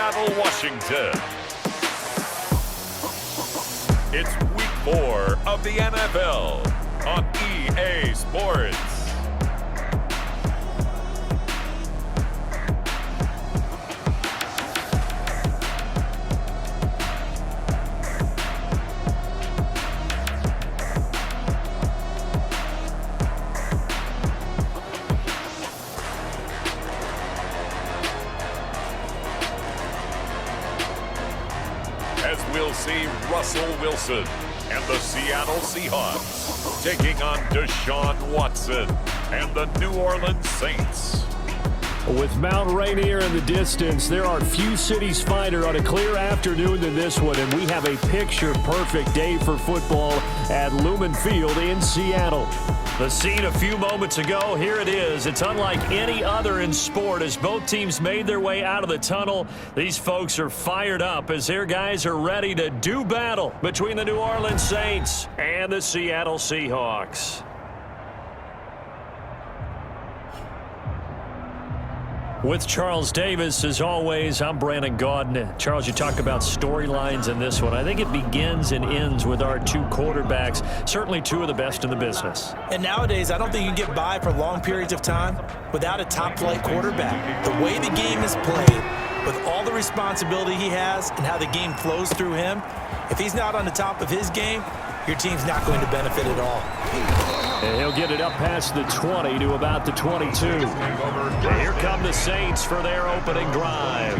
Seattle, Washington. It's week 4 of the NFL on EA Sports. As we'll see Russell Wilson and the Seattle Seahawks taking on Deshaun Watson and the New Orleans Saints. With Mount Rainier in the distance, there are few cities finer on a clear afternoon than this one, and we have a picture-perfect day for football at Lumen Field in Seattle. The scene a few moments ago, here it is. It's unlike any other in sport as both teams made their way out of the tunnel. These folks are fired up as their guys are ready to do battle between the New Orleans Saints and the Seattle Seahawks. With Charles Davis, as always, I'm Brandon Gaudin. Charles, you talk about storylines in this one. I think it begins and ends with our two quarterbacks, certainly two of the best in the business. And nowadays, I don't think you can get by for long periods of time without a top-flight quarterback. The way the game is played, with all the responsibility he has and how the game flows through him, if he's not on the top of his game, your team's not going to benefit at all. And he'll get it up past the 20 to about the 22. And here come the Saints for their opening drive.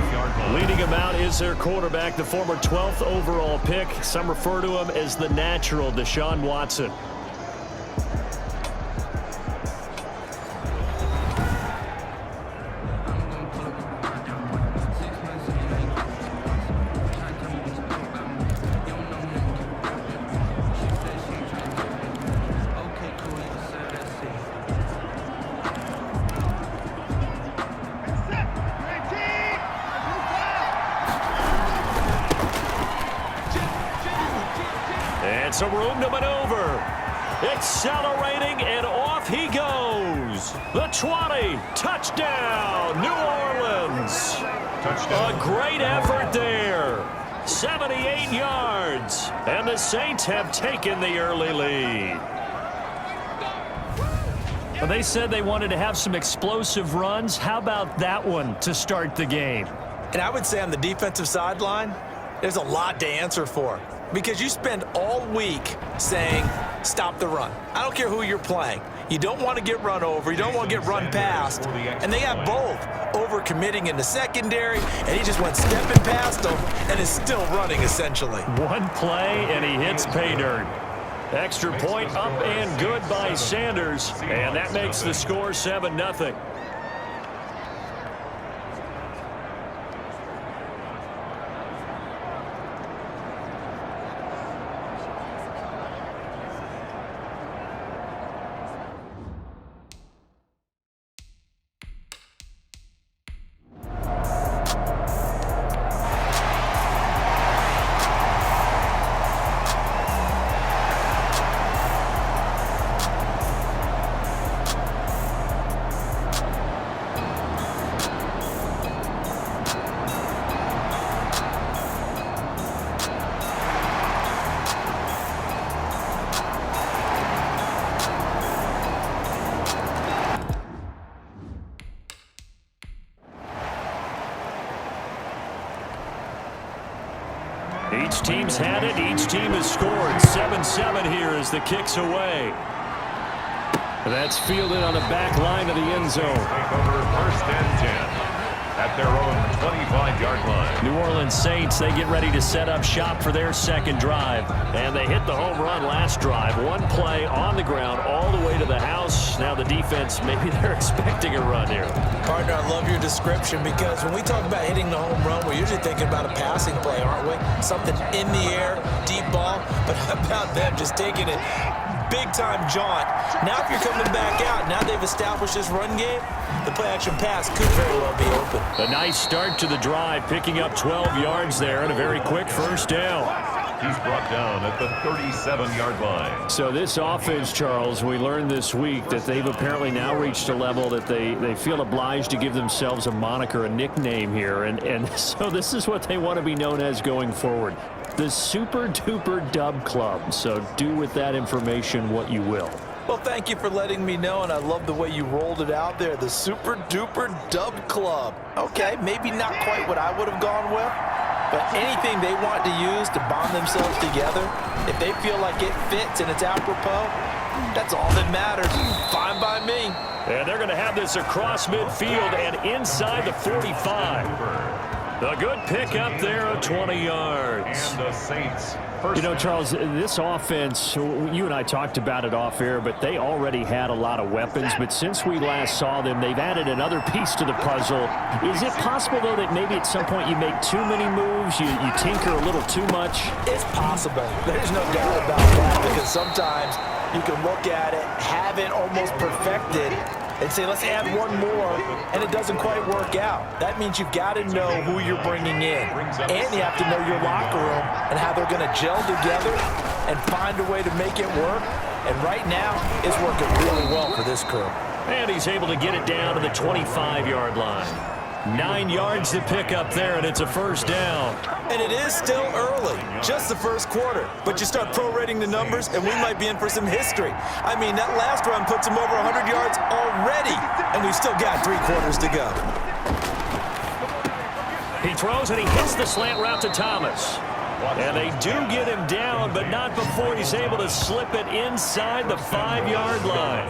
Leading them out is their quarterback, the former 12th overall pick. Some refer to him as the natural, Deshaun Watson. And some room to maneuver. Accelerating, and off he goes. The 20, touchdown, New Orleans. Touchdown. A great effort there. 78 yards. And the Saints have taken the early lead. Well, they said they wanted to have some explosive runs. How about that one to start the game? And I would say on the defensive sideline, there's a lot to answer for. Because you spend all week saying, stop the run. I don't care who you're playing. You don't want to get run over. You don't want to get run past. And they have both over-committing in the secondary, and he just went stepping past them and is still running, essentially. One play, and he hits pay dirt. Extra point up and good by Sanders, and that makes the score 7-0. Each team's had it. Each team has scored. 7-7 here as the kick's away. That's fielded on the back line of the end zone. Take over first and 10 at their own 25-yard line. New Orleans Saints, they get ready to set up shop for their second drive. And they hit the home run last drive. One play on the ground all the way to the house. Now the defense, maybe they're expecting a run here. Partner, I love your description because when we talk about hitting the home run, we're usually thinking about a passing play, aren't we? Something in the air, deep ball. But how about them just taking it big-time jaunt? Now if you're coming back out, now they've established this run game, the play-action pass could very well be open. A nice start to the drive, picking up 12 yards there and a very quick first down. He's brought down at the 37-yard line. So this offense, Charles, we learned this week that they've apparently now reached a level that they feel obliged to give themselves a moniker, a nickname here. And so this is what they want to be known as going forward. The Super Duper Dub Club. So do with that information what you will. Well, thank you for letting me know, and I love the way you rolled it out there. The Super Duper Dub Club. Okay, maybe not quite what I would have gone with, but anything they want to use to bond themselves together, if they feel like it fits and it's apropos, that's all that matters. Fine by me. And they're going to have this across midfield and inside the 45. A good pick up there of 20 yards. And the Saints. You know, Charles, this offense, you and I talked about it off air, but they already had a lot of weapons. But since we last saw them, they've added another piece to the puzzle. Is it possible, though, that maybe at some point you make too many moves, you tinker a little too much? It's possible. There's no doubt about that, because sometimes you can look at it, have it almost perfected, and say, let's add one more, and it doesn't quite work out. That means you've got to know who you're bringing in, and you have to know your locker room and how they're going to gel together and find a way to make it work. And right now, it's working really well for this crew. And he's able to get it down to the 25-yard line. 9 yards to pick up there, and it's a first down. And it is still early, just the first quarter. But you start prorating the numbers, and we might be in for some history. I mean, that last run puts him over 100 yards already, and we've still got 3 quarters to go. He throws, and he hits the slant route to Thomas. And they do get him down, but not before he's able to slip it inside the 5-yard line.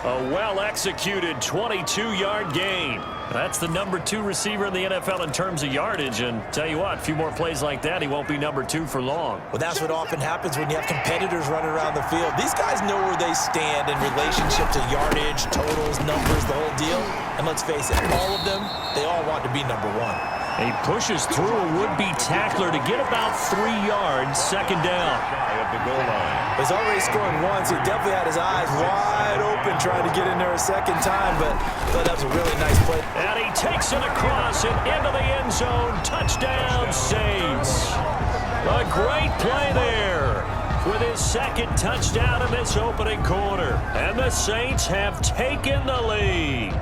A well-executed 22-yard gain. That's the number 2 receiver in the NFL in terms of yardage. And tell you what, a few more plays like that, he won't be number 2 for long. Well, that's what often happens when you have competitors running around the field. These guys know where they stand in relationship to yardage, totals, numbers, the whole deal. And let's face it, all of them, they all want to be number 1. He pushes through a would-be tackler to get about 3 yards, second down. At the goal line. He's already scored once. He definitely had his eyes wide open trying to get in there a second time, but that was a really nice play. And he takes it across and into the end zone. Touchdown, Saints. A great play there with his second touchdown in this opening quarter. And the Saints have taken the lead.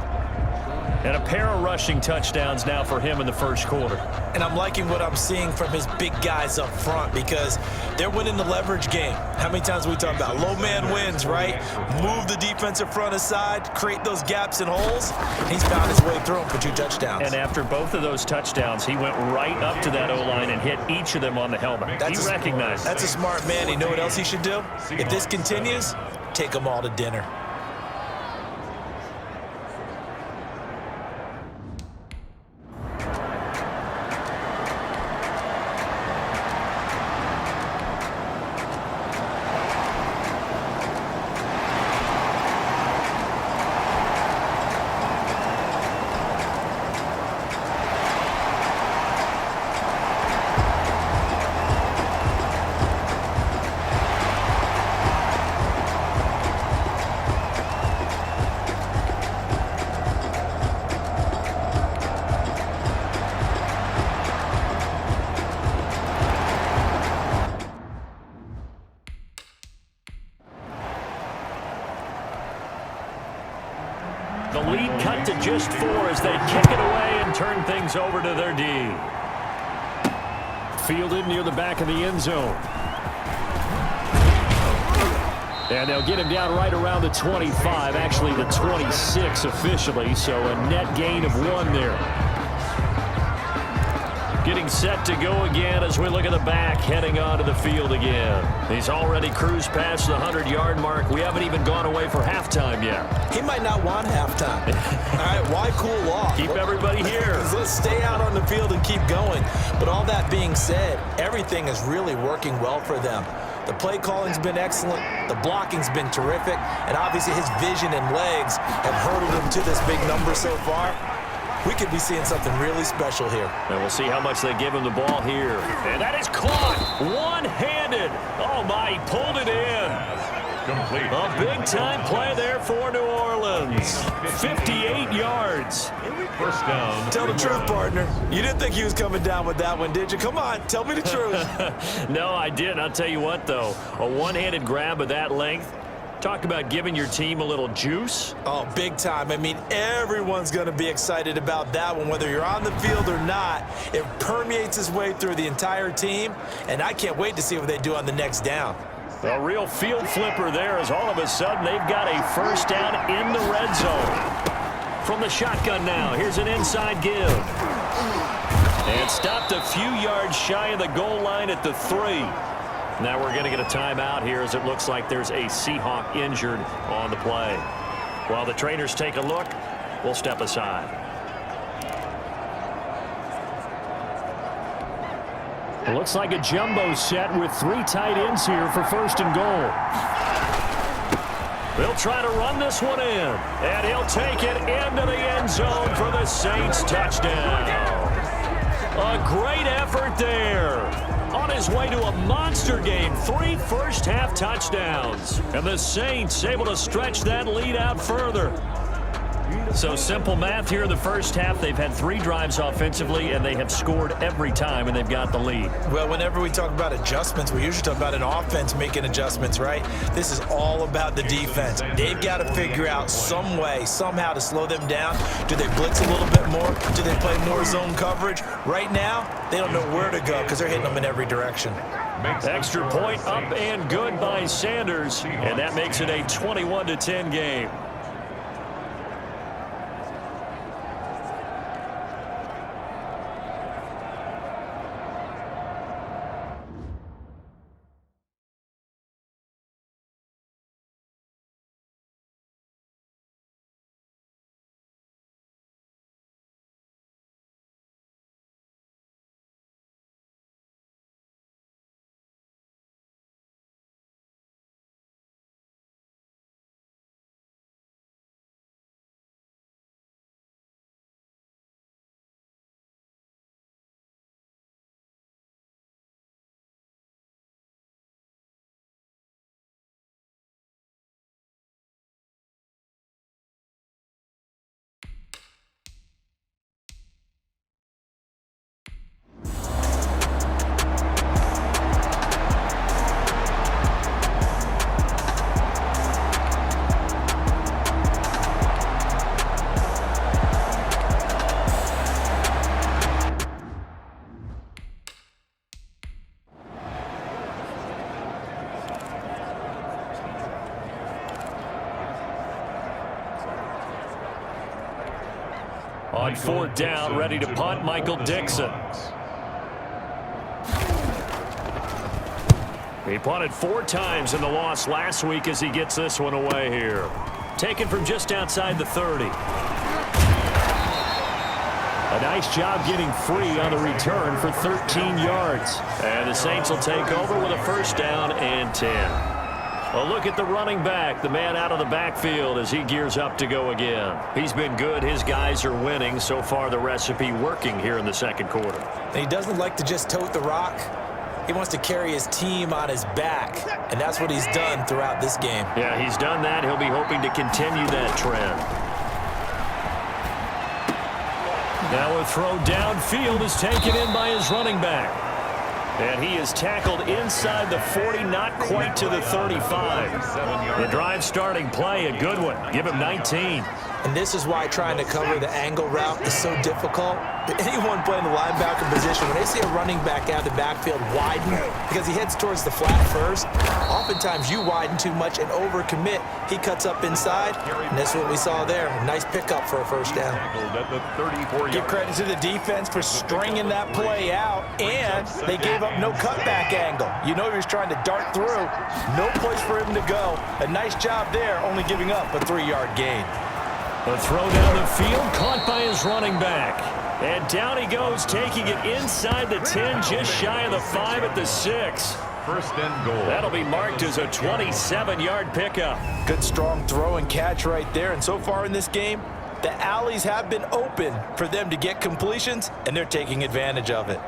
And a pair of rushing touchdowns now for him in the first quarter. And I'm liking what I'm seeing from his big guys up front because they're winning the leverage game. How many times we talk about low man wins, right? Move the defensive front aside, create those gaps and holes. He's found his way through them for 2 touchdowns. And after both of those touchdowns, he went right up to that O-line and hit each of them on the helmet. He recognized. That's a smart man. You know what else he should do? If this continues, take them all to dinner. The lead cut to just 4 as they kick it away and turn things over to their D. Fielded near the back of the end zone. And they'll get him down right around the 25, actually the 26 officially, so a net gain of 1 there. Getting set to go again as we look at the back, heading onto the field again. He's already cruised past the 100-yard mark. We haven't even gone away for halftime yet. He might not want halftime. All right, why cool off? Keep everybody here. Let's stay out on the field and keep going. But all that being said, everything is really working well for them. The play calling's been excellent, the blocking's been terrific, and obviously his vision and legs have hurdled him to this big number so far. We could be seeing something really special here. And we'll see how much they give him the ball here. And that is caught one-handed. Oh, my, he pulled it in. complete. A big-time play there for New Orleans. 58 yards. First down. Tell the truth, partner. You didn't think he was coming down with that one, did you? Come on, tell me the truth. No, I didn't. I'll tell you what, though. A one-handed grab of that length. Talk about giving your team a little juice. Oh, big time. I mean, everyone's going to be excited about that one, whether you're on the field or not. It permeates its way through the entire team, and I can't wait to see what they do on the next down. A real field flipper there as all of a sudden they've got a first down in the red zone. From the shotgun now, here's an inside give. And stopped a few yards shy of the goal line at the 3. Now we're going to get a timeout here as it looks like there's a Seahawk injured on the play. While the trainers take a look, we'll step aside. It looks like a jumbo set with 3 tight ends here for first and goal. They'll try to run this one in, and he'll take it into the end zone for the Saints touchdown. A great effort there. On his way to a monster game, 3 first-half touchdowns. And the Saints able to stretch that lead out further. So simple math here in the first half. They've had 3 drives offensively, and they have scored every time, and they've got the lead. Well, whenever we talk about adjustments, we usually talk about an offense making adjustments, right? This is all about the defense. They've got to figure out some way, somehow to slow them down. Do they blitz a little bit more? Do they play more zone coverage? Right now, they don't know where to go because they're hitting them in every direction. Extra point up and good by Sanders, and that makes it a 21-10 game. On 4th down, ready to punt, Michael Dixon. He punted 4 times in the loss last week as he gets this one away here. Taken from just outside the 30. A nice job getting free on the return for 13 yards. And the Saints will take over with a first down and 10. A look at the running back, the man out of the backfield as he gears up to go again. He's been good. His guys are winning. So far, the recipe working here in the second quarter. And he doesn't like to just tote the rock. He wants to carry his team on his back, and that's what he's done throughout this game. Yeah, he's done that. He'll be hoping to continue that trend. Now a throw downfield is taken in by his running back. And he is tackled inside the 40, not quite to the 35. The drive starting play, a good one. Give him 19. And this is why trying to cover the angle route is so difficult. Anyone playing the linebacker position, when they see a running back out of the backfield widen because he heads towards the flat first, oftentimes you widen too much and overcommit. He cuts up inside, and that's what we saw there. A nice pickup for a first down. Give credit to the defense for stringing that play out, and they gave up no cutback angle. You know he was trying to dart through. No place for him to go. A nice job there, only giving up a 3-yard gain. A throw down the field, caught by his running back. And down he goes, taking it inside the 10, just shy of the 5 at the 6. First and goal. That'll be marked as a 27-yard pickup. Good strong throw and catch right there. And so far in this game, the alleys have been open for them to get completions, and they're taking advantage of it.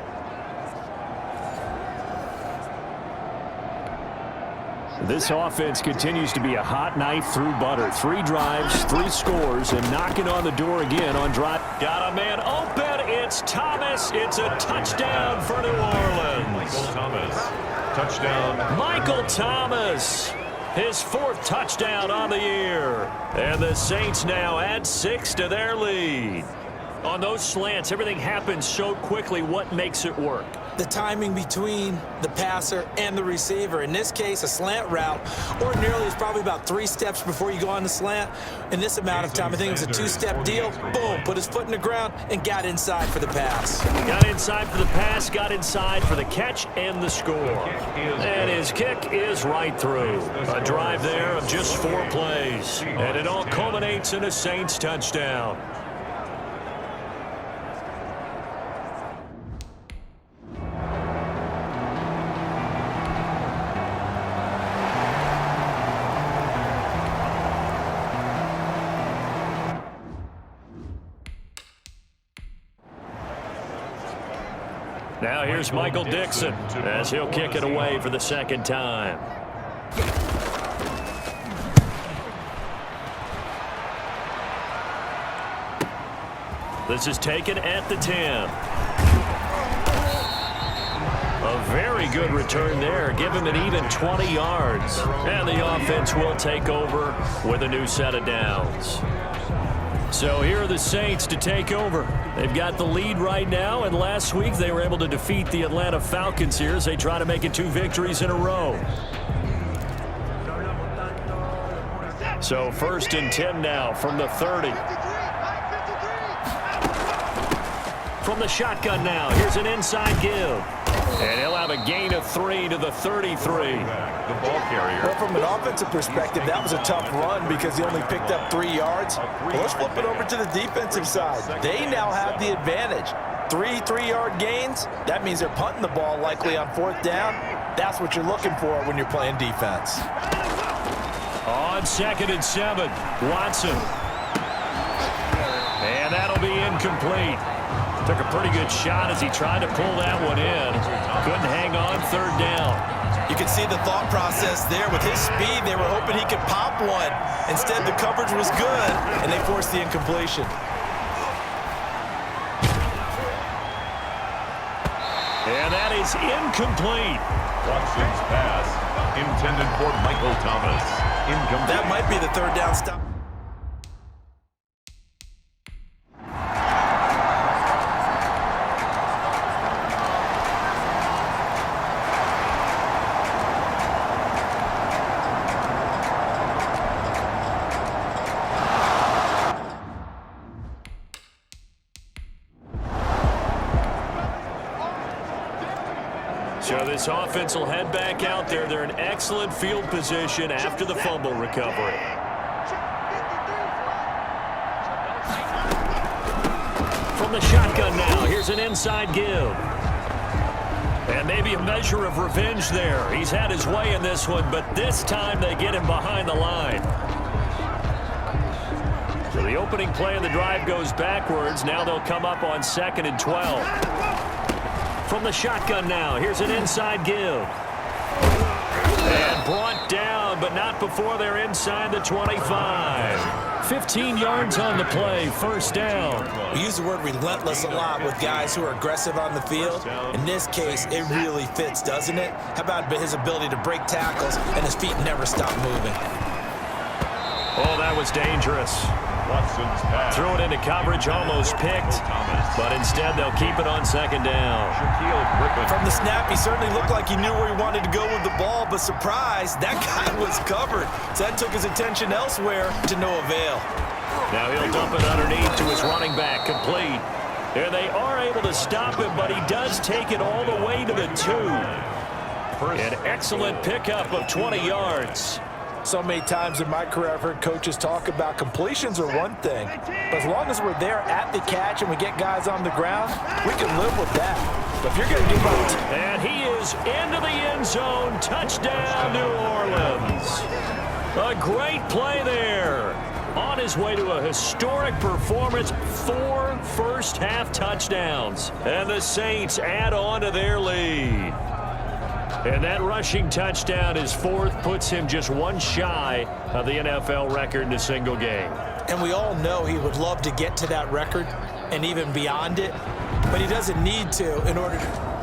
This offense continues to be a hot knife through butter. 3 drives, 3 scores, and knocking on the door again on drive. Got a man open. It's Thomas. It's a touchdown for New Orleans. Michael Thomas. Touchdown. Michael Thomas. His 4th touchdown on the year. And the Saints now add 6 to their lead. On those slants, everything happens so quickly. What makes it work? The timing between the passer and the receiver. In this case, a slant route ordinarily is probably about 3 steps before you go on the slant. In this amount of time, I think it was a 2-step deal. Boom, put his foot in the ground and got inside for the pass. Got inside for the pass, got inside for the catch and the score. And his kick is right through. A drive there of just 4 plays. And it all culminates in a Saints touchdown. Now here's Michael Dixon as he'll kick it away for the 2nd time. This is taken at the 10. A very good return there. Give him an even 20 yards. And the offense will take over with a new set of downs. So here are the Saints to take over. They've got the lead right now, and last week they were able to defeat the Atlanta Falcons here as they try to make it 2 victories in a row. So 1st and 10 now from the 30. From the shotgun now, here's an inside give. And he'll have a gain of 3 to the 33. The ball carrier. Well, from an offensive perspective, that was a tough run because he only picked up 3 yards. Well, let's flip it over to the defensive side. They now have the advantage. 3 3-yard gains, that means they're punting the ball likely on 4th down. That's what you're looking for when you're playing defense. On 2nd and 7, Watson. And that'll be incomplete. Took a pretty good shot as he tried to pull that one in. Couldn't hang on 3rd down. You can see the thought process there. With his speed, they were hoping he could pop one. Instead, the coverage was good, and they forced the incompletion. And that is incomplete. Watson's pass intended for Michael Thomas. Incomplete. That might be the 3rd down stop. So this offense will head back out there. They're in excellent field position after the fumble recovery. From the shotgun now, here's an inside give. And maybe a measure of revenge there. He's had his way in this one, but this time they get him behind the line. So the opening play of the drive goes backwards. Now they'll come up on 2nd and 12. From the shotgun now, here's an inside give. And brought down, but not before they're inside the 25. 15 yards on the play, 1st down. We use the word relentless a lot with guys who are aggressive on the field. In this case, it really fits, doesn't it? How about his ability to break tackles and his feet never stop moving? Oh, that was dangerous. Watson's pass. Threw it into coverage, almost picked, but instead they'll keep it on 2nd down. From the snap, he certainly looked like he knew where he wanted to go with the ball, but surprise, that guy was covered. So that took his attention elsewhere to no avail. Now he'll dump it underneath to his running back, complete. And they are able to stop him, but he does take it all the way to the 2. An excellent pickup of 20 yards. So many times in my career I've heard coaches talk about completions are one thing, but as long as we're there at the catch and we get guys on the ground, we can live with that. But if you're going to give up... And he is into the end zone. Touchdown, New Orleans. A great play there. On his way to a historic performance, 4 first-half touchdowns. And the Saints add on to their lead. And that rushing touchdown, his fourth, puts him just one shy of the NFL record in a single game. And we all know he would love to get to that record and even beyond it, but he doesn't need to in order to.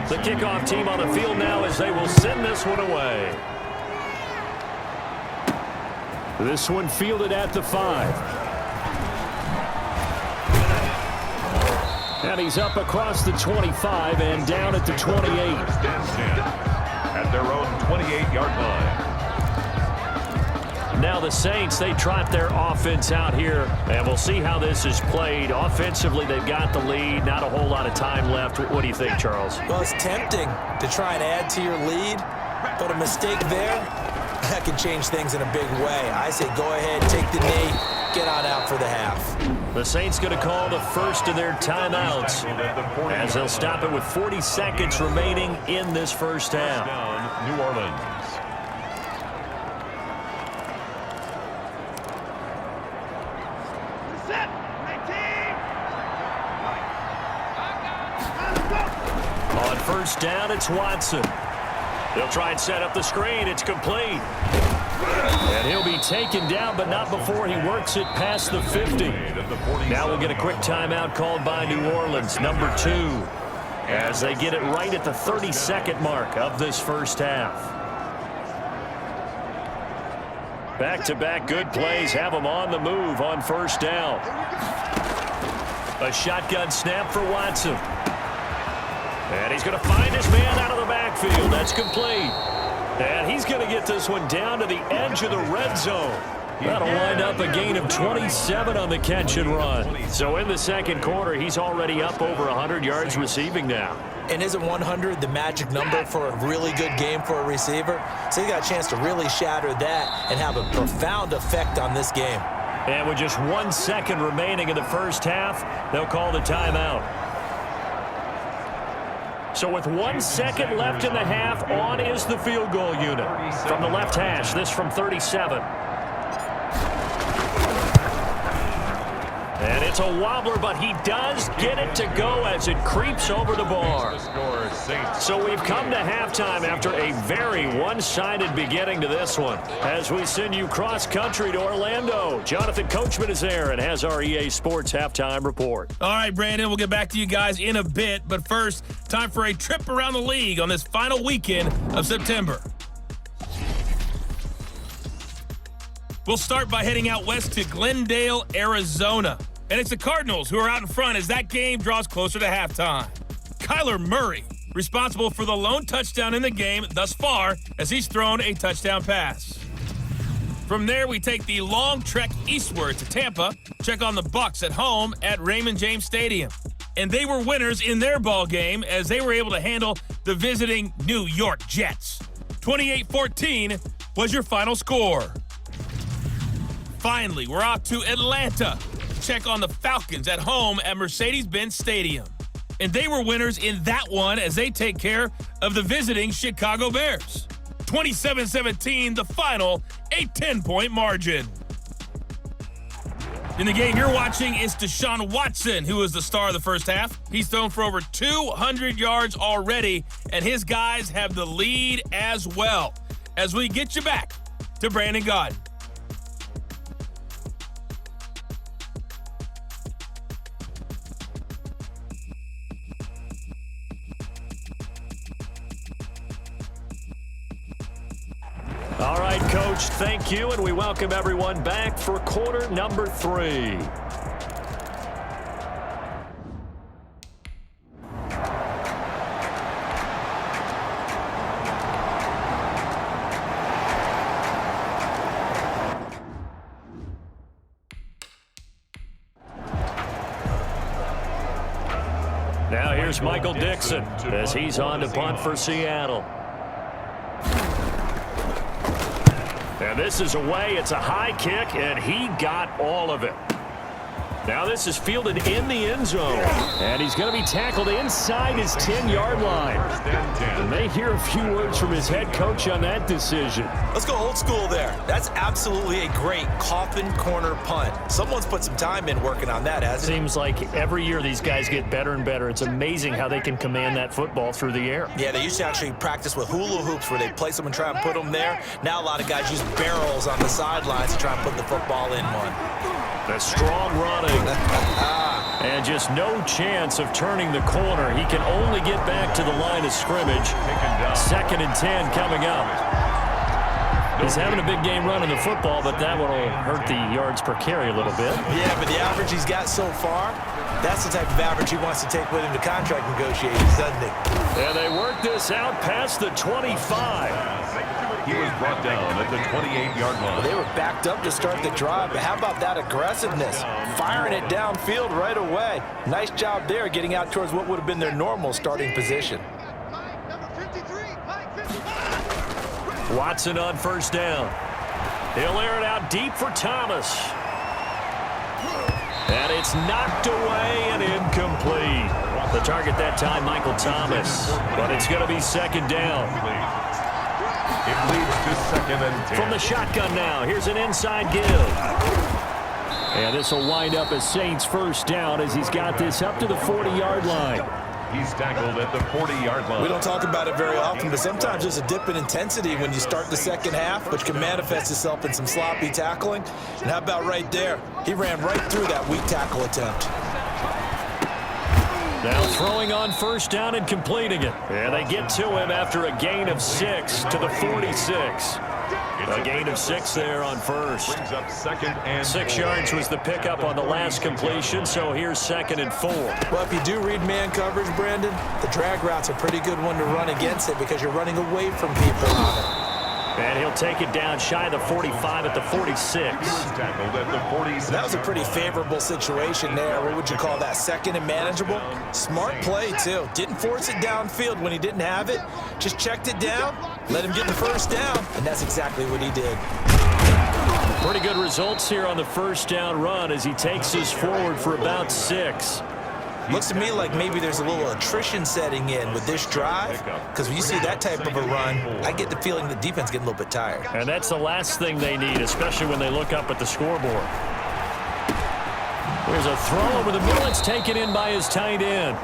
The kickoff team on the field now as they will send this one away. This one fielded at the 5. And he's up across the 25 and down at the 28. At their own 28-yard line. Now the Saints, they trot their offense out here, and we'll see how this is played. Offensively, they've got the lead. Not a whole lot of time left. What do you think, Charles? Well, it's tempting to try and add to your lead, but a mistake there, that can change things in a big way. I say go ahead, take the knee, get on out for the half. The Saints going to call the first of their timeouts as they'll stop it with 40 seconds remaining in this first half. New Orleans. On first down, it's Watson. They'll try and set up the screen. It's complete. And he'll be taken down, but not before he works it past the 50. Now we'll get a quick timeout called by New Orleans, number 2, as they get it right at the 30-second mark of this first half. Back-to-back good plays have them on the move on first down. A shotgun snap for Watson. And he's going to find his man out of the backfield. That's complete. And he's going to get this one down to the edge of the red zone. That'll wind up a gain of 27 on the catch and run. So in the second quarter, he's already up over 100 yards receiving now. And isn't 100 the magic number for a really good game for a receiver? So he got a chance to really shatter that and have a profound effect on this game. And with just 1 second remaining in the first half, they'll call the timeout. So with 1 second left in the half, on is the field goal unit. From the left hash, this from 37. And it's a wobbler, but he does get it to go as it creeps over the bar. So we've come to halftime after a very one-sided beginning to this one. As we send you cross-country to Orlando, Jonathan Coachman is there and has our EA Sports halftime report. All right, Brandon, we'll get back to you guys in a bit. But first, time for a trip around the league on this final weekend of September. We'll start by heading out west to Glendale, Arizona. And it's the Cardinals who are out in front as that game draws closer to halftime. Kyler Murray, responsible for the lone touchdown in the game thus far as he's thrown a touchdown pass. From there, we take the long trek eastward to Tampa, check on the Bucs at home at Raymond James Stadium. And they were winners in their ball game as they were able to handle the visiting New York Jets. 28-14 was your final score. Finally, we're off to Atlanta. Check on the Falcons at home at Mercedes-Benz Stadium. And they were winners in that one as they take care of the visiting Chicago Bears. 27-17, the final, a 10-point margin. In the game you're watching is Deshaun Watson, who is the star of the first half. He's thrown for over 200 yards already, and his guys have the lead as well. As we get you back to Brandon Gaudin. All right, Coach, thank you, and we welcome everyone back for quarter number 3. Now here's Michael Dixon as he's on to punt for Seattle. And this is away. It's a high kick, and he got all of it. Now this is fielded in the end zone, and he's going to be tackled inside his 10-yard line. And they hear a few words from his head coach on that decision. Let's go old school there. That's absolutely a great coffin corner punt. Someone's put some time in working on that, hasn't it? Seems like every year these guys get better and better. It's amazing how they can command that football through the air. Yeah, they used to actually practice with hula hoops where they place them and try and put them there. Now a lot of guys use barrels on the sidelines to try and put the football in one. The strong running. And just no chance of turning the corner. He can only get back to the line of scrimmage. 2nd and 10 coming up. He's having a big game running the football, but that will hurt the yards per carry a little bit. Yeah, but the average he's got so far, that's the type of average he wants to take with him to contract negotiations, doesn't he? And they work this out past the 25. He was brought down at the 28-yard line. They were backed up to start the drive, but how about that aggressiveness? Firing it downfield right away. Nice job there getting out towards what would have been their normal starting position. Watson on first down. He'll air it out deep for Thomas. And it's knocked away and incomplete. The target that time, Michael Thomas. But it's going to be 2nd down. It leads to 2nd and 10. From the shotgun now, here's an inside give. And this will wind up as Saints first down as he's got this up to the 40-yard line. He's tackled at the 40-yard line. We don't talk about it very often, but sometimes there's a dip in intensity when you start the second half, which can manifest itself in some sloppy tackling. And how about right there? He ran right through that weak tackle attempt. Now throwing on first down and completing it. And they get to him after a gain of 6 to the 46. A gain of 6 there on first. Brings up 2nd and 6 yards was the pickup on the last completion, so here's 2nd and 4. Well, if you do read man coverage, Brandon, the drag route's a pretty good one to run against it because you're running away from people on it. And he'll take it down shy of the 45 at the 46. tackled at the 46. That was a pretty favorable situation there. What would you call that? 2nd and manageable? Smart play, too. Didn't force it downfield when he didn't have it. Just checked it down, let him get the first down, and that's exactly what he did. Pretty good results here on the first down run as he takes us forward for about 6. Looks to me like maybe there's a little attrition setting in with this drive, because when you see that type of a run, I get the feeling the defense getting a little bit tired. And that's the last thing they need, especially when they look up at the scoreboard. There's a throw over the middle. It's taken in by his tight end.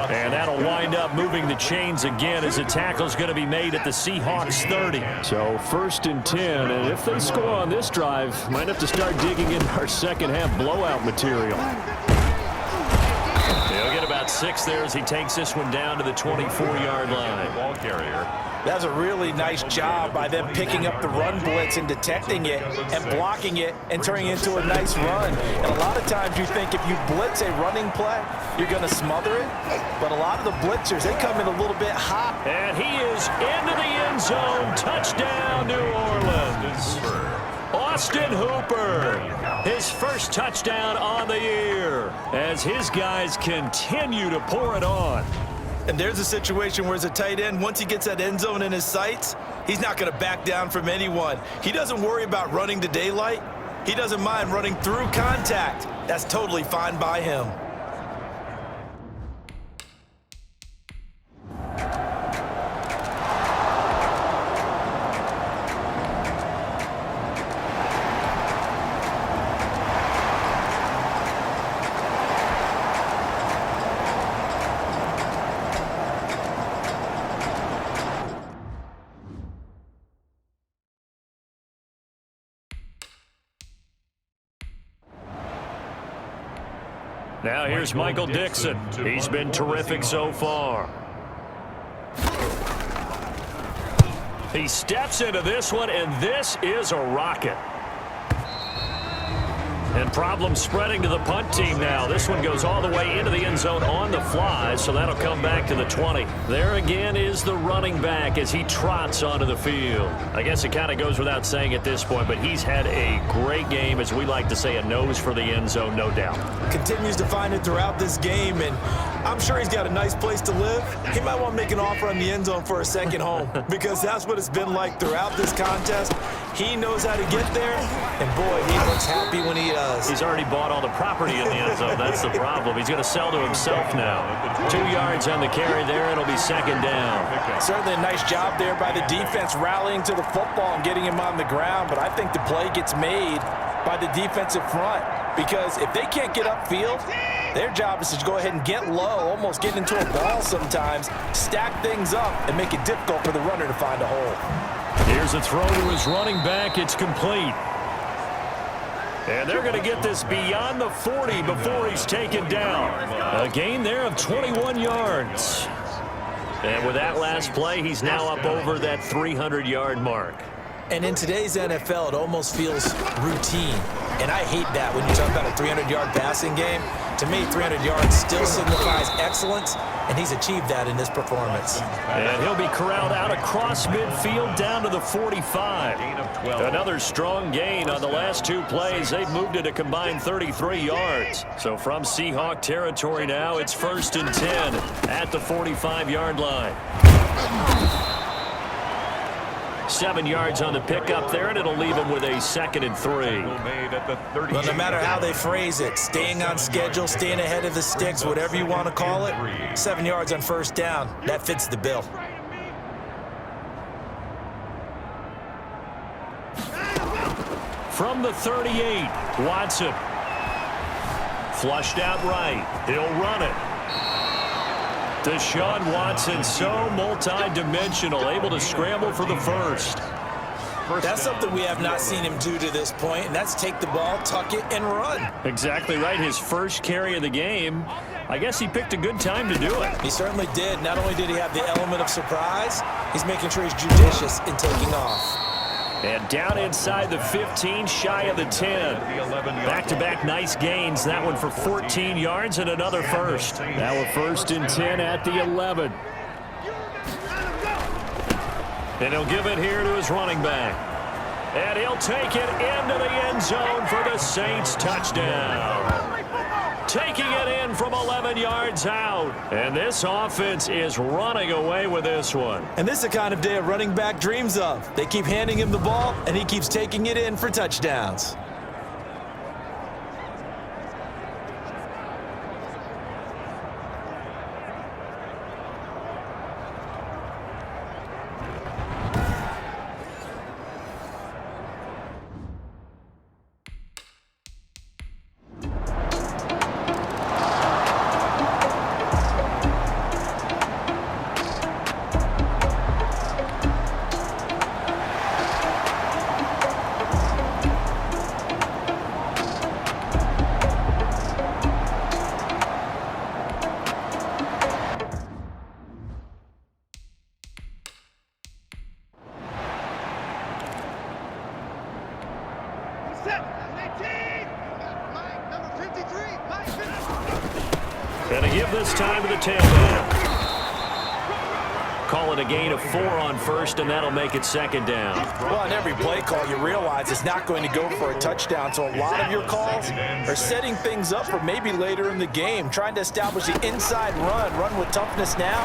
And that'll wind up moving the chains again as a tackle's going to be made at the Seahawks 30. So 1st and 10, and if they score on this drive, might have to start digging in our second half blowout material. He'll get about 6 there as he takes this one down to the 24-yard line. Ball carrier. That's a really nice job by them picking up the run blitz and detecting it and blocking it and turning it into a nice run. And a lot of times you think if you blitz a running play, you're going to smother it. But a lot of the blitzers, they come in a little bit hot. And he is into the end zone. Touchdown, New Orleans. Austin Hooper, his first touchdown on the year as his guys continue to pour it on. And there's a situation where as a tight end, once he gets that end zone in his sights, he's not going to back down from anyone. He doesn't worry about running to daylight. He doesn't mind running through contact. That's totally fine by him. Now here's Michael Dixon. He's been terrific so far. He steps into this one, and this is a rocket. And Problem spreading to the punt team now. This one goes all the way into the end zone on the fly, so that'll come back to the 20. There again is the running back as he trots onto the field. I guess it kind of goes without saying at this point, but he's had a great game, as we like to say, a nose for the end zone, no doubt. Continues to find it throughout this game, and I'm sure he's got a nice place to live. He might want to make an offer on the end zone for a second home because that's what it's been like throughout this contest. He knows how to get there, and boy, he looks happy when he does. He's already bought all the property in the end zone. That's the problem. He's going to sell to himself now. 2 yards on the carry there. It'll be second down. Certainly a nice job there by the defense rallying to the football and getting him on the ground, but I think the play gets made by the defensive front because if they can't get upfield, their job is to go ahead and get low, almost get into a ball sometimes, stack things up, and make it difficult for the runner to find a hole. Here's a throw to his running back. It's complete. And they're going to get this beyond the 40 before he's taken down. A gain there of 21 yards. And with that last play, he's now up over that 300-yard mark. And in today's NFL, it almost feels routine. And I hate that when you talk about a 300-yard passing game. To me, 300 yards still signifies excellence, and he's achieved that in this performance. And he'll be corralled out across midfield down to the 45. Another strong gain on the last 2 plays. They've moved it a combined 33 yards. So from Seahawk territory now, it's 1st and 10 at the 45-yard line. 7 yards on the pickup there, and it'll leave him with a 2nd and 3. Well, no matter how they phrase it, staying on schedule, staying ahead of the sticks, whatever you want to call it, 7 yards on 1st down, that fits the bill. From the 38, Watson. Flushed out right. He'll run it. Deshaun Watson, so multi-dimensional, able to scramble for the first. That's something we have not seen him do to this point, and that's take the ball, tuck it, and run. Exactly right. His first carry of the game. I guess he picked a good time to do it. He certainly did. Not only did he have the element of surprise, he's making sure he's judicious in taking off. And down inside the 15, shy of the 10. Back-to-back nice gains. That one for 14 yards and another first. Now a 1st and 10 at the 11. And he'll give it here to his running back. And he'll take it into the end zone for the Saints touchdown. Taking it in from 11 yards out. And this offense is running away with this one. And this is the kind of day a running back dreams of. They keep handing him the ball, and he keeps taking it in for touchdowns. And to give this time to the tailback. Call it a gain of 4 on 1st, and that'll make it 2nd down. Well, on every play call, you realize it's not going to go for a touchdown, so a lot of your calls are setting things up for maybe later in the game, trying to establish the inside run with toughness now,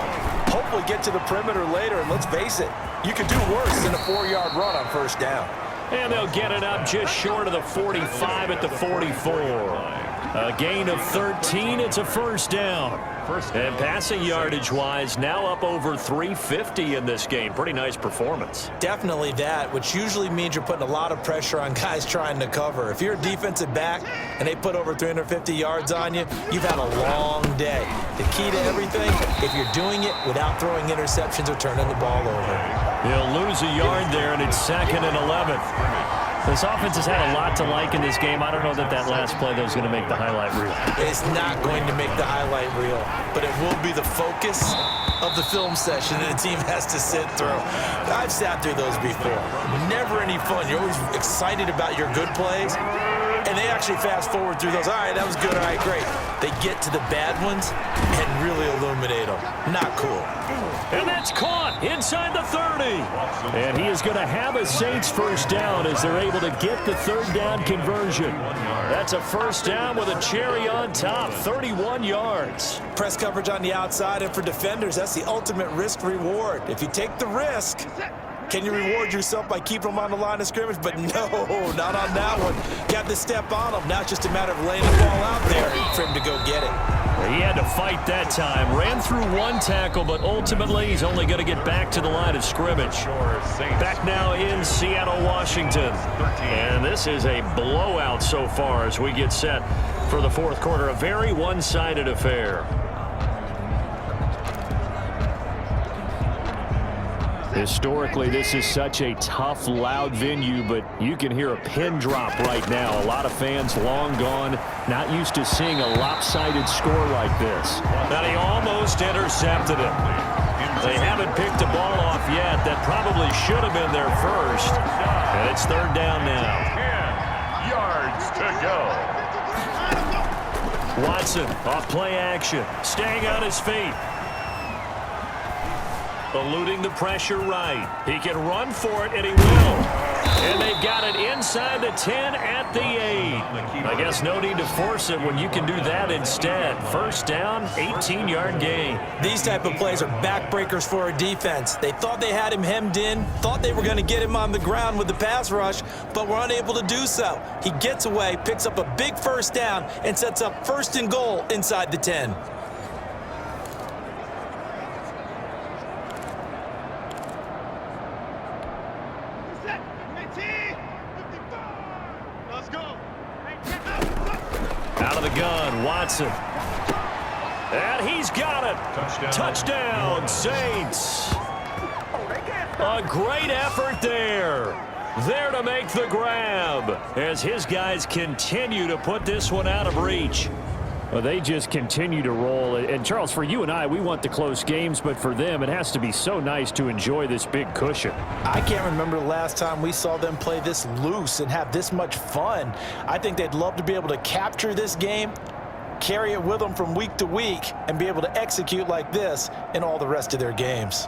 hopefully get to the perimeter later, and let's face it, you could do worse than a 4-yard run on 1st down. And they'll get it up just short of the 45 at the 44. A gain of 13. It's a 1st down. And passing yardage-wise, now up over 350 in this game. Pretty nice performance. Definitely that, which usually means you're putting a lot of pressure on guys trying to cover. If you're a defensive back and they put over 350 yards on you, you've had a long day. The key to everything, if you're doing it without throwing interceptions or turning the ball over. He'll lose a yard there, and it's 2nd and 11. This offense has had a lot to like in this game. I don't know that last play, though, is going to make the highlight reel. It's not going to make the highlight reel, but it will be the focus of the film session that a team has to sit through. I've sat through those before. Never any fun. You're always excited about your good plays, and and they actually fast forward through those. All right, that was good. All right, great. They get to the bad ones and really illuminate them. Not cool. And that's caught inside the 30. And he is going to have a Saints first down as they're able to get the third down conversion. That's a first down with a cherry on top, 31 yards. Press coverage on the outside, and for defenders, that's the ultimate risk-reward. If you take the risk, can you reward yourself by keeping them on the line of scrimmage? But no, not on that one. Got to step on them. Now it's just a matter of laying the ball out there for him to go get it. He had to fight that time. Ran through one tackle, but ultimately he's only going to get back to the line of scrimmage. Back now in Seattle, Washington. And this is a blowout so far as we get set for the fourth quarter. A very one-sided affair. Historically, this is such a tough, loud venue, but you can hear a pin drop right now. A lot of fans long gone, not used to seeing a lopsided score like this. Now he almost intercepted it. They haven't picked the ball off yet. That probably should have been their first. And it's third down now. 10 yards to go. Watson off play action, staying on his feet. Eluding the pressure right. He can run for it, and he will. And they've got it inside the 10 at the 8. I guess no need to force it when you can do that instead. First down, 18-yard gain. These type of plays are backbreakers for a defense. They thought they had him hemmed in, thought they were going to get him on the ground with the pass rush, but were unable to do so. He gets away, picks up a big first down, and sets up first and goal inside the 10. Out of the gun, Watson. And he's got it. Touchdown, Saints. A great effort there. There to make the grab as his guys continue to put this one out of reach. Well, they just continue to roll. And, Charles, for you and I, we want the close games, but for them, it has to be so nice to enjoy this big cushion. I can't remember the last time we saw them play this loose and have this much fun. I think they'd love to be able to capture this game, carry it with them from week to week, and be able to execute like this in all the rest of their games.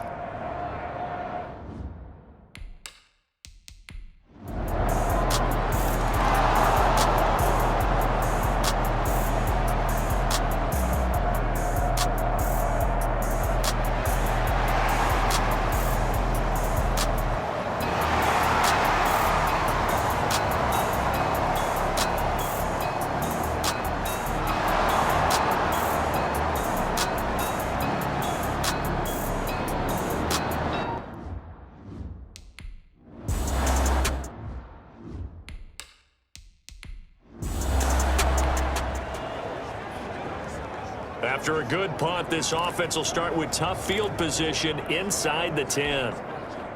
After a good punt, this offense will start with tough field position inside the 10.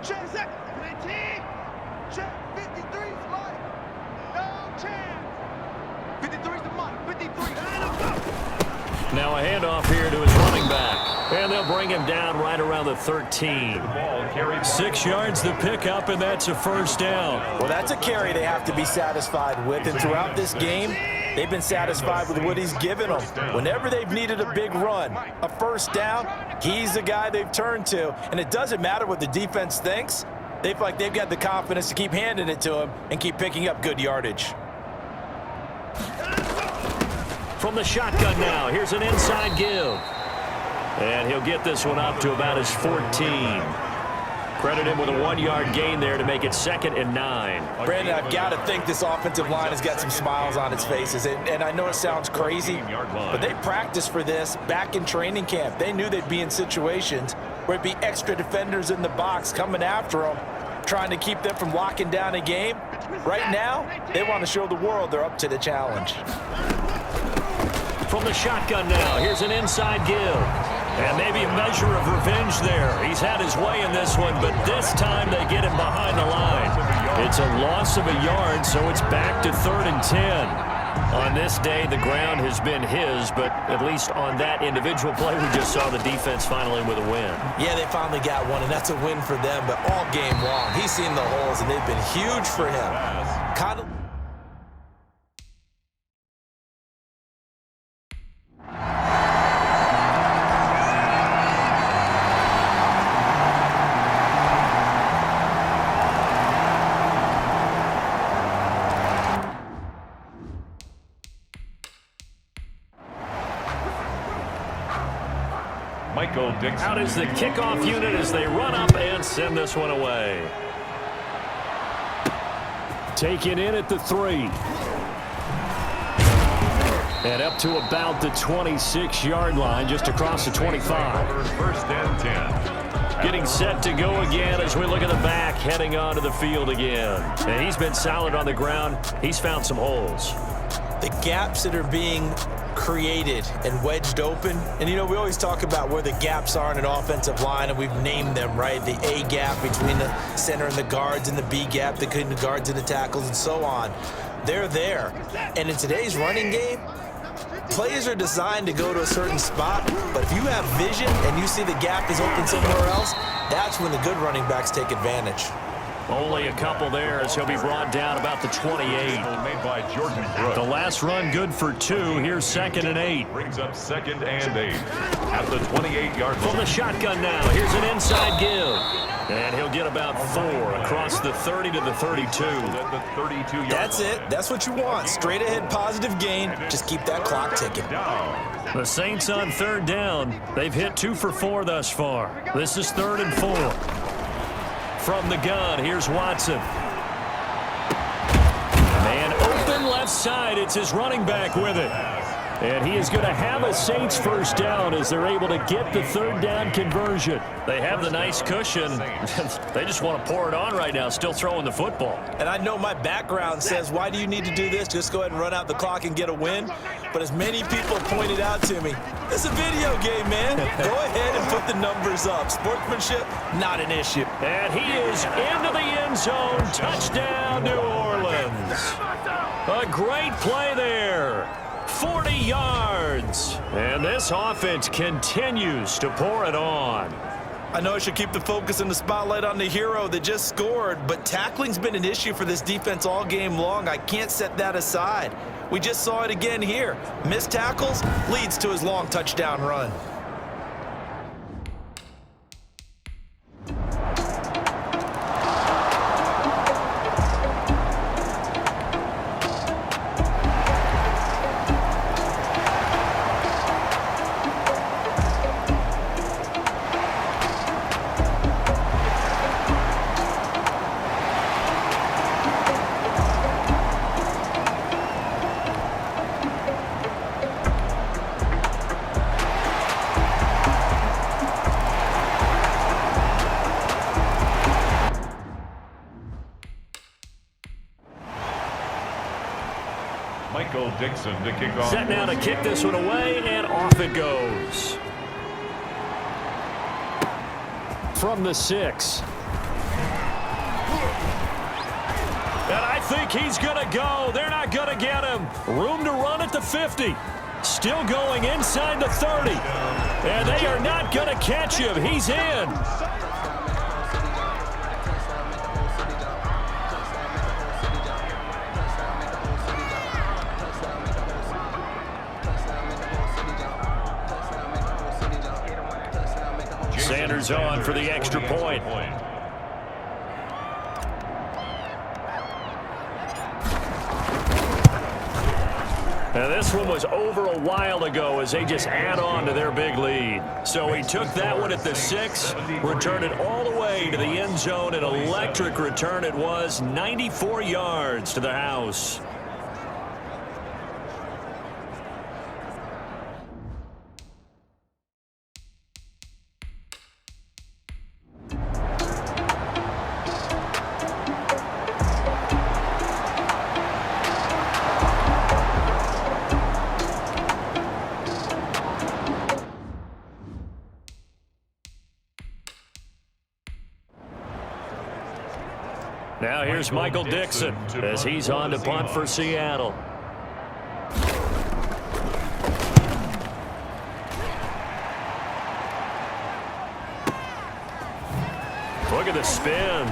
Check second, 19. Check 53's light. No chance. 53's the mark. 53. Now a handoff here to his running back. And they'll bring him down right around the 13. 6 yards the pickup, and that's a first down. Well, that's a carry they have to be satisfied with. And throughout this game, they've been satisfied with what he's given them. Whenever they've needed a big run, a first down, he's the guy they've turned to. And it doesn't matter what the defense thinks. They feel like they've got the confidence to keep handing it to him and keep picking up good yardage. From the shotgun now, here's an inside give. And he'll get this one up to about his 14. Credit him with a 1-yard gain there to make it 2nd and 9. Brandon, I've got to think this offensive line has got some smiles on its faces. And I know it sounds crazy, but they practiced for this back in training camp. They knew they'd be in situations where it'd be extra defenders in the box coming after them, trying to keep them from locking down a game. Right now, they want to show the world they're up to the challenge. From the shotgun now, here's an inside give. And maybe a measure of revenge there. He's had his way in this one, but this time they get him behind the line. It's a loss of a yard, so it's back to 3rd and 10. On this day, the ground has been his, but at least on that individual play, we just saw the defense finally with a win. Yeah, they finally got one, and that's a win for them, but all game long, he's seen the holes, and they've been huge for him. Kind of Michael Dixon. Out is the kickoff unit as they run up and send this one away. Taken in at the 3. And up to about the 26-yard line, just across the 25. First and 10. Getting set to go again as we look at the back, heading onto the field again. And he's been solid on the ground. He's found some holes. The gaps that are being created and wedged open. And, you know, we always talk about where the gaps are in an offensive line, and we've named them, right? The A gap between the center and the guards, and the B gap between the guards and the tackles, and so on. They're there. And in today's running game, plays are designed to go to a certain spot, but if you have vision and you see the gap is open somewhere else, that's when the good running backs take advantage. Only a couple there as he'll be brought down about the 28. Made by Jordan Brooks. The last run good for 2. Here's 2nd and 8. Brings up 2nd and 8 at the 28-yard line. From the shotgun now, here's an inside give. And he'll get about 4 across the 30 to the 32. At the 32-yard That's it. That's what you want. Straight ahead positive gain. Just keep that clock ticking. The Saints on 3rd down. They've hit 2 for 4 thus far. This is 3rd and 4. From the gun, here's Watson. Man open left side. It's his running back with it. And he is going to have a Saints first down as they're able to get the 3rd down conversion. They have the nice cushion. They just want to pour it on right now, still throwing the football. And I know my background says, why do you need to do this? Just go ahead and run out the clock and get a win. But as many people pointed out to me, it's a video game, man. Go ahead and put the numbers up. Sportsmanship, not an issue. And he is into the end zone. Touchdown, New Orleans. A great play there. 40 yards. And this offense continues to pour it on. I know I should keep the focus and the spotlight on the hero that just scored, but tackling's been an issue for this defense all game long. I can't set that aside. We just saw it again here. Missed tackles leads to his long touchdown run. Michael Dixon to kick off. Set now to kick this one away, and off it goes. From the 6. And I think he's going to go. They're not going to get him. Room to run at the 50. Still going inside the 30. And they are not going to catch him. He's in. Sanders on for the extra point. Now this one was over a while ago as they just add on to their big lead. So he took that one at the 6, returned it all the way to the end zone. An electric return it was, 94 yards to the house. Now here's Michael Dixon as he's on to punt for Seattle. Look at the spin.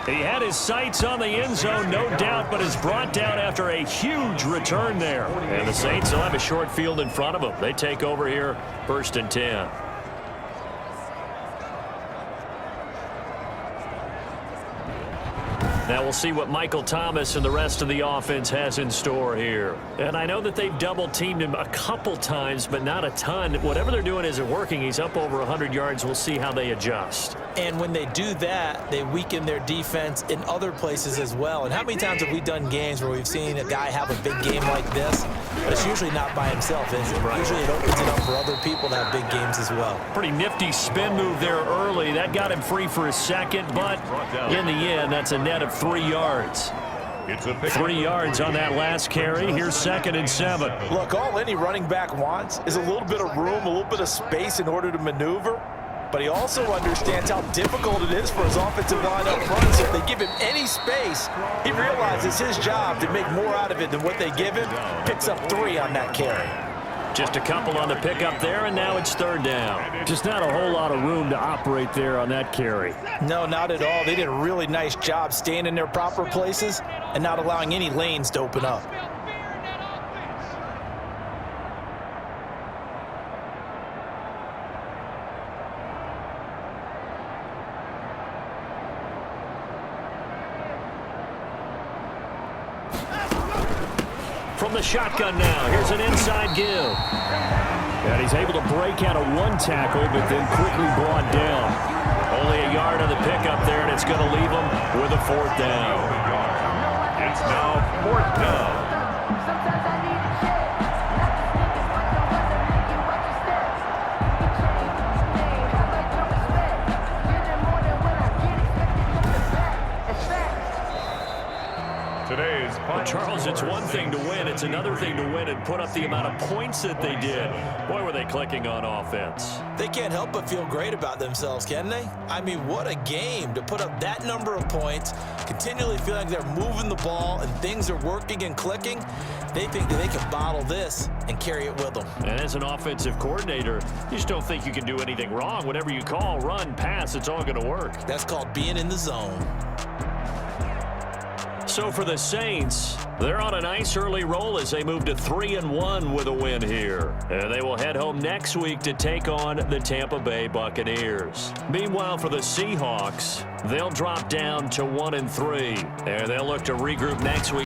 He had his sights on the end zone, no doubt, but is brought down after a huge return there. And the Saints will have a short field in front of them. They take over here, 1st and 10. Now we'll see what Michael Thomas and the rest of the offense has in store here. And I know that they've double-teamed him a couple times, but not a ton. Whatever they're doing isn't working. He's up over 100 yards. We'll see how they adjust. And when they do that, they weaken their defense in other places as well. And how many times have we done games where we've seen a guy have a big game like this, but it's usually not by himself, is it? Right. Usually it opens it up for other people to have big games as well. Pretty nifty spin move there early. That got him free for a second, but in the end, that's a net of 3 yards. 3 yards on that last carry. Here's 2nd and 7. Look, all any running back wants is a little bit of room, a little bit of space in order to maneuver. But he also understands how difficult it is for his offensive line up front. So if they give him any space, he realizes his job to make more out of it than what they give him. Picks up 3 on that carry. Just a couple on the pickup there, and now it's 3rd down. Just not a whole lot of room to operate there on that carry. No, not at all. They did a really nice job staying in their proper places and not allowing any lanes to open up. From the shotgun now, here's an inside give. And he's able to break out of 1 tackle, but then quickly brought down. Only a yard on the pickup there, and it's going to leave him with a 4th down. It's now 4th down. Charles, it's one thing to win. It's another thing to win and put up the amount of points that they did. Boy, were they clicking on offense. They can't help but feel great about themselves, can they? I mean, what a game to put up that number of points, continually feeling like they're moving the ball and things are working and clicking. They think that they can bottle this and carry it with them. And as an offensive coordinator, you just don't think you can do anything wrong. Whatever you call, run, pass, it's all going to work. That's called being in the zone. So for the Saints, they're on a nice early roll as they move to 3-1 with a win here. And they will head home next week to take on the Tampa Bay Buccaneers. Meanwhile, for the Seahawks, they'll drop down to 1-3. And they'll look to regroup next week.